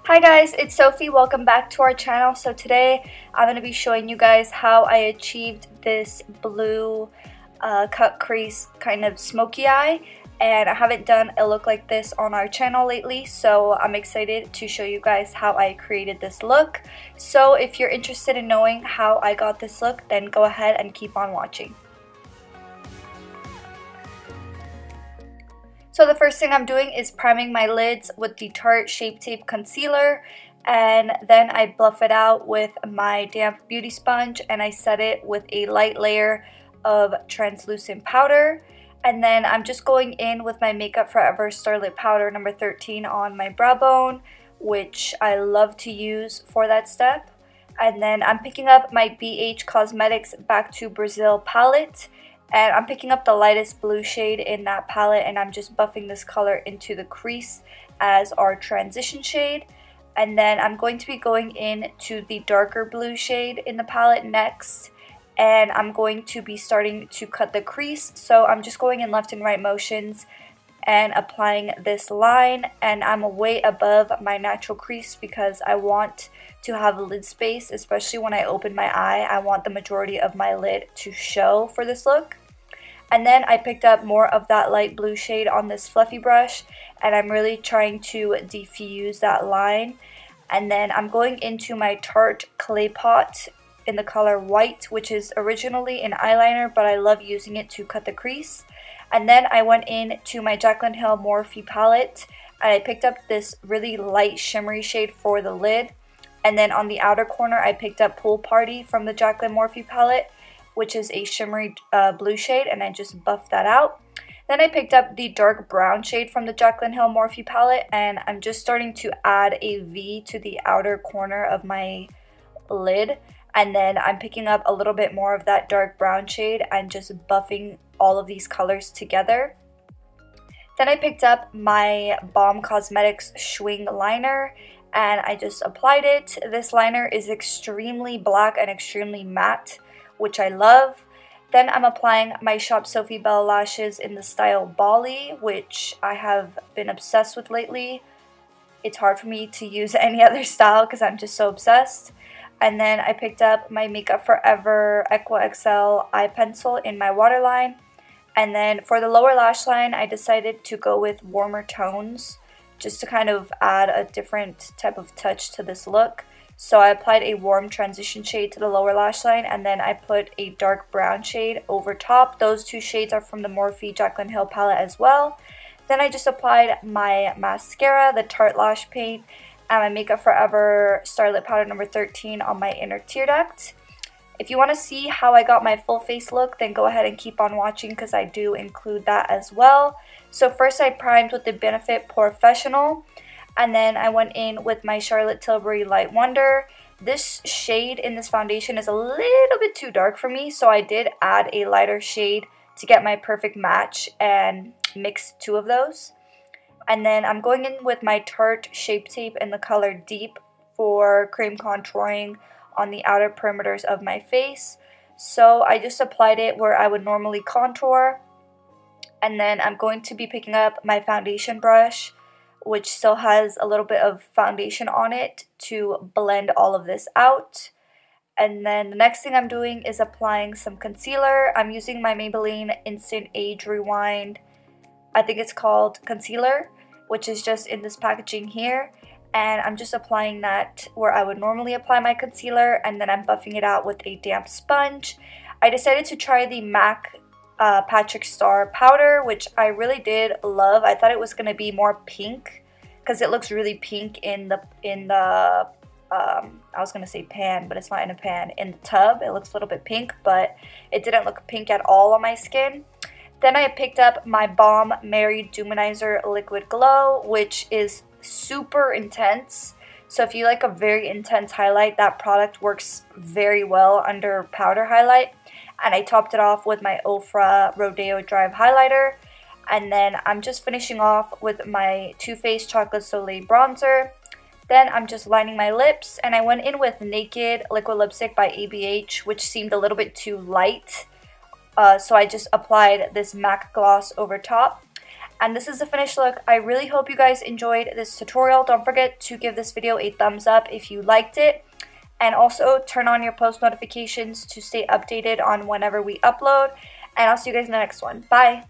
Hi guys, it's Sophie. Welcome back to our channel. So today I'm going to be showing you guys how I achieved this blue cut crease kind of smoky eye, and I haven't done a look like this on our channel lately, so I'm excited to show you guys how I created this look. So if you're interested in knowing how I got this look, then go ahead and keep on watching. So the first thing I'm doing is priming my lids with the Tarte Shape Tape Concealer, and then I buff it out with my damp beauty sponge and I set it with a light layer of translucent powder. And then I'm just going in with my Makeupforever Starlit Powder number 13 on my brow bone, which I love to use for that step. And then I'm picking up my BH Cosmetics Back to Brazil palette. And I'm picking up the lightest blue shade in that palette, and I'm just buffing this color into the crease as our transition shade. And then I'm going to be going in to the darker blue shade in the palette next, and I'm going to be starting to cut the crease. So I'm just going in left and right motions and applying this line, and I'm way above my natural crease because I want to have lid space, especially when I open my eye. I want the majority of my lid to show for this look. And then I picked up more of that light blue shade on this fluffy brush, and I'm really trying to diffuse that line. And then I'm going into my Tarte Clay Pot in the color White, which is originally an eyeliner, but I love using it to cut the crease. And then I went in to my Jaclyn Hill Morphe palette, and I picked up this really light shimmery shade for the lid. And then on the outer corner, I picked up Pool Party from the Jaclyn Morphe palette, which is a shimmery blue shade, and I just buffed that out. Then I picked up the dark brown shade from the Jaclyn Hill Morphe palette, and I'm just starting to add a V to the outer corner of my lid. And then I'm picking up a little bit more of that dark brown shade and just buffing all of these colors together. Then I picked up my Balm Cosmetics Schwing liner, and I just applied it. This liner is extremely black and extremely matte, which I love. Then I'm applying my Shop Sofie BALI Lashes in the style BALI, which I have been obsessed with lately. It's hard for me to use any other style because I'm just so obsessed. And then I picked up my Makeupforever Aqua XL eye pencil in my waterline. And then for the lower lash line, I decided to go with warmer tones just to kind of add a different type of touch to this look. So I applied a warm transition shade to the lower lash line, and then I put a dark brown shade over top. Those two shades are from the Morphe Jaclyn Hill palette as well. Then I just applied my mascara, the Tarte Lash Paint, and my Makeupforever Starlit Powder number 13 on my inner tear duct. If you want to see how I got my full face look, then go ahead and keep on watching because I do include that as well. So first I primed with the Benefit Porefessional, and then I went in with my Charlotte Tilbury Light Wonder. This shade in this foundation is a little bit too dark for me, so I did add a lighter shade to get my perfect match and mix two of those. And then I'm going in with my Tarte Shape Tape in the color Deep for cream contouring on the outer perimeters of my face. So I just applied it where I would normally contour. And then I'm going to be picking up my foundation brush, which still has a little bit of foundation on it, to blend all of this out. And then the next thing I'm doing is applying some concealer. I'm using my Maybelline Instant Age Rewind, I think it's called concealer, which is just in this packaging here. And I'm just applying that where I would normally apply my concealer, and then I'm buffing it out with a damp sponge. I decided to try the MAC Patrick Star powder, which I really did love. I thought it was going to be more pink because it looks really pink in the I was going to say pan, but it's not in a pan. In the tub, it looks a little bit pink, but it didn't look pink at all on my skin. Then I picked up my Balm Mary Duminizer Liquid Glow, which is super intense. So if you like a very intense highlight, that product works very well under powder highlight. And I topped it off with my Ofra Rodeo Drive highlighter. And then I'm just finishing off with my Too Faced Chocolate Soleil bronzer. Then I'm just lining my lips, and I went in with Naked Liquid Lipstick by ABH, which seemed a little bit too light. So I just applied this MAC gloss over top. And this is the finished look. I really hope you guys enjoyed this tutorial. Don't forget to give this video a thumbs up if you liked it. And also turn on your post notifications to stay updated on whenever we upload. And I'll see you guys in the next one. Bye!